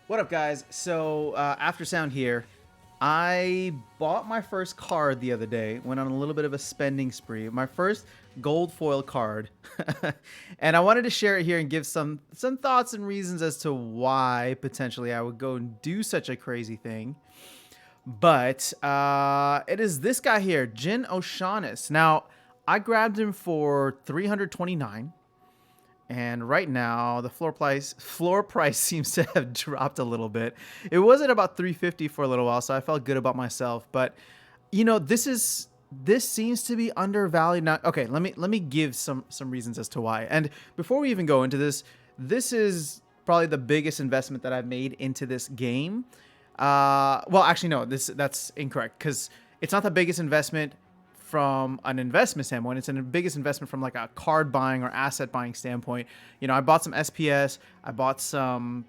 What up, guys? So, After Sound here. I bought my first card the other day, went on a little bit of a spending spree. My first gold foil card. And I wanted to share it here and give some thoughts and reasons as to why potentially I would go and do such a crazy thing. But it is this guy here, Jin O'Shaughnessy. Now, I grabbed him for 329. And right now, the floor price seems to have dropped a little bit. It was at about 350 for a little while, so I felt good about myself. But this seems to be undervalued. Now, okay, let me give some reasons as to why. And before we even go into this, this is probably the biggest investment that I've made into this game. Well, actually, no, that's incorrect because it's not the biggest investment from an investment standpoint. It's the biggest investment from like a card buying or asset buying standpoint. I bought some SPS, I bought some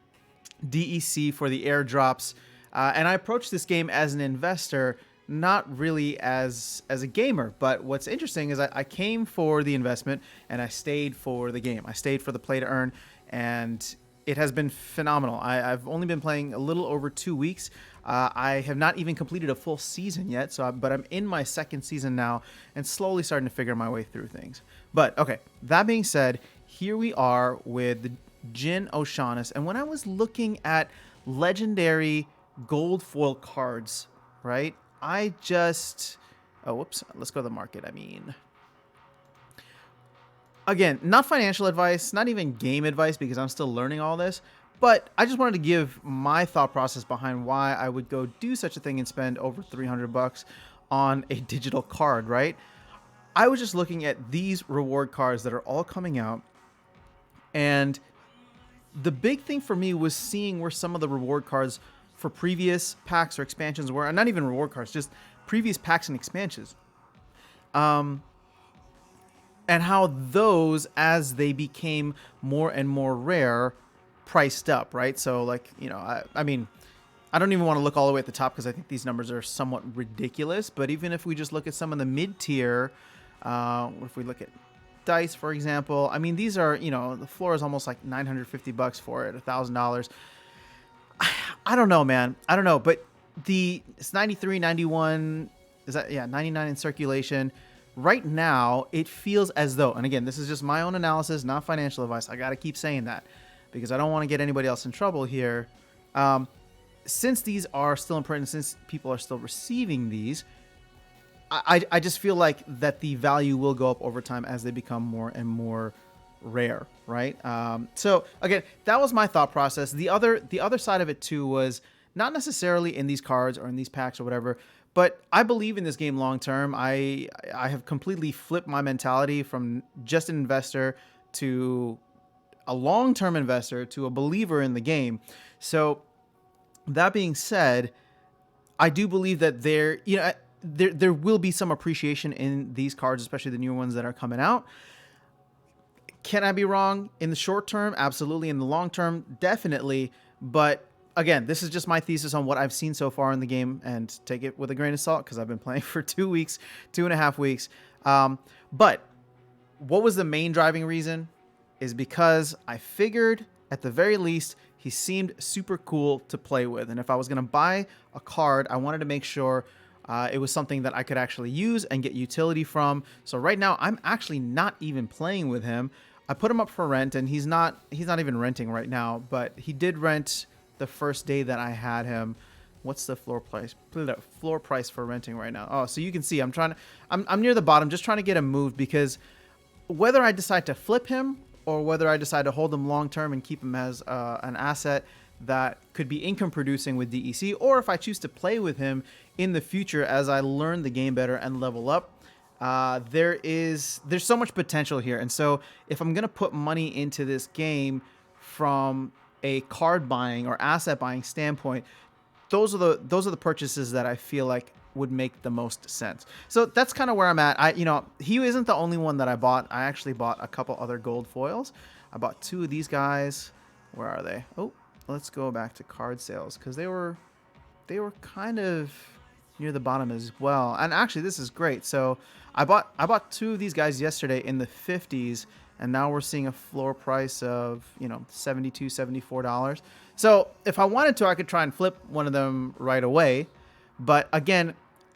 DEC for the airdrops, and I approached this game as an investor, not really as a gamer. But what's interesting is I came for the investment and I stayed for the game. I stayed for the play to earn, and it has been phenomenal. I've only been playing a little over 2 weeks. I have not even completed a full season yet, but I'm in my second season now and slowly starting to figure my way through things. But okay, that being said, here we are with Jin O'Shaughnessy. And when I was looking at legendary gold foil cards, right, I just... Oh, whoops. Let's go to the market. Again, not financial advice, not even game advice because I'm still learning all this, but I just wanted to give my thought process behind why I would go do such a thing and spend over 300 bucks on a digital card, right? I was just looking at these reward cards that are all coming out, and the big thing for me was seeing where some of the reward cards for previous packs or expansions were, and not even reward cards, just previous packs and expansions. And how those, as they became more and more rare, priced up, right? So, like, I don't even want to look all the way at the top because I think these numbers are somewhat ridiculous. But even if we just look at some of the mid tier, if we look at Dice, for example, these are, the floor is almost like 950 bucks for it, $1,000. I don't know, man. I don't know, but it's 93, 91, is that, yeah, 99 in circulation. Right now, it feels as though, and again, this is just my own analysis, not financial advice. I got to keep saying that because I don't want to get anybody else in trouble here. Since these are still in print, and since people are still receiving these, I just feel like that the value will go up over time as they become more and more rare, right? So again, that was my thought process. The other side of it too was not necessarily in these cards or in these packs or whatever, but I believe in this game long term. I have completely flipped my mentality from just an investor to a long-term investor to a believer in the game. So that being said, I do believe that there will be some appreciation in these cards, especially the newer ones that are coming out. Can I be wrong? In the short term, absolutely. In the long term, definitely. But again, this is just my thesis on what I've seen so far in the game, and take it with a grain of salt because I've been playing for 2 weeks, 2.5 weeks. But what was the main driving reason? Is because I figured at the very least he seemed super cool to play with. And if I was going to buy a card, I wanted to make sure it was something that I could actually use and get utility from. So right now I'm actually not even playing with him. I put him up for rent, and he's not even renting right now, but he did rent the first day that I had him. What's the floor price? Floor price for renting right now. Oh, so you can see I'm near the bottom, just trying to get him moved, because whether I decide to flip him or whether I decide to hold him long term and keep him as an asset that could be income producing with DEC, or if I choose to play with him in the future as I learn the game better and level up, there's so much potential here. And so if I'm gonna put money into this game from a card buying or asset buying standpoint, those are the purchases that I feel like would make the most sense. So that's kind of where I'm at. He isn't the only one that I bought. I actually bought a couple other gold foils. I bought 2 of these guys. Where are they? Oh, let's go back to card sales because they were kind of near the bottom as well. And actually, this is great. So I bought 2 of these guys yesterday in the 50s, and now we're seeing a floor price of, you know, $72, $74. So if I wanted to, I could try and flip one of them right away. But again,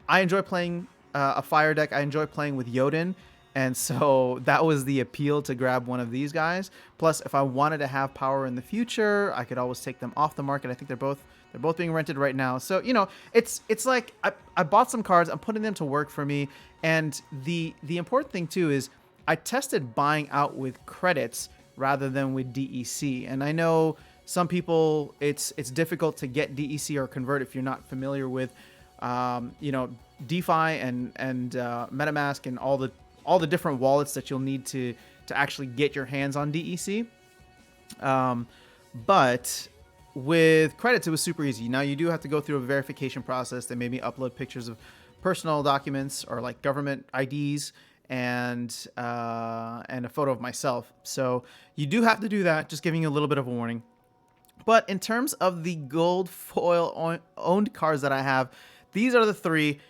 I enjoy playing a fire deck. I enjoy playing with Jotun. And so that was the appeal to grab one of these guys. Plus, if I wanted to have power in the future, I could always take them off the market. I think they're both being rented right now. So, you know, it's like I bought some cards. I'm putting them to work for me. And the important thing, too, is I tested buying out with credits rather than with DEC. And I know some people, it's difficult to get DEC or convert if you're not familiar with, you know, DeFi and MetaMask and all the different wallets that you'll need to actually get your hands on DEC. But with credits, it was super easy. Now you do have to go through a verification process. They made me upload pictures of personal documents or like government IDs and a photo of myself. So you do have to do that, just giving you a little bit of a warning. But in terms of the gold foil owned cards that I have, these are the three.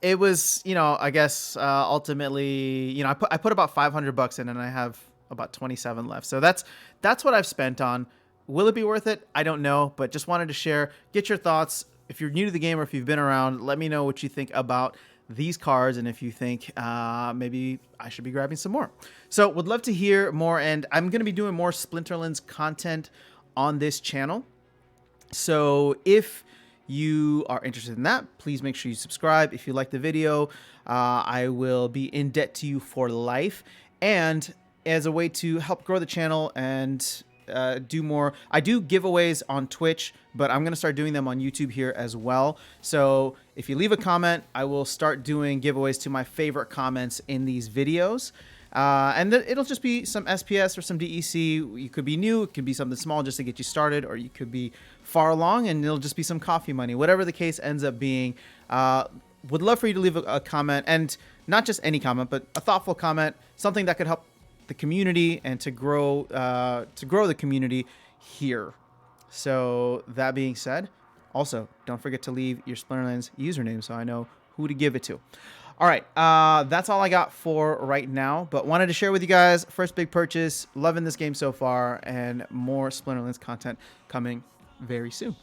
It was, you know, I guess ultimately, you know, I put about $500 in, and I have about 27 left. So that's what I've spent on. Will it be worth it? I don't know, but just wanted to share, get your thoughts. If you're new to the game or if you've been around, let me know what you think about these cards and if you think maybe I should be grabbing some more. So would love to hear more, and I'm going to be doing more Splinterlands content on this channel. So if you are interested in that, please make sure you subscribe. If you like the video, I will be in debt to you for life. And as a way to help grow the channel and do more, I do giveaways on Twitch, but I'm going to start doing them on YouTube here as well. So if you leave a comment, I will start doing giveaways to my favorite comments in these videos. And then it'll just be some SPS or some DEC. You could be new, it could be something small just to get you started, or you could be far along and it'll just be some coffee money. Whatever the case ends up being, would love for you to leave a comment, and not just any comment, but a thoughtful comment, something that could help the community and to grow the community here. So that being said, also don't forget to leave your Splinterlands username so I know who to give it to. All right, that's all I got for right now, but wanted to share with you guys, first big purchase, loving this game so far, and more Splinterlands content coming very soon.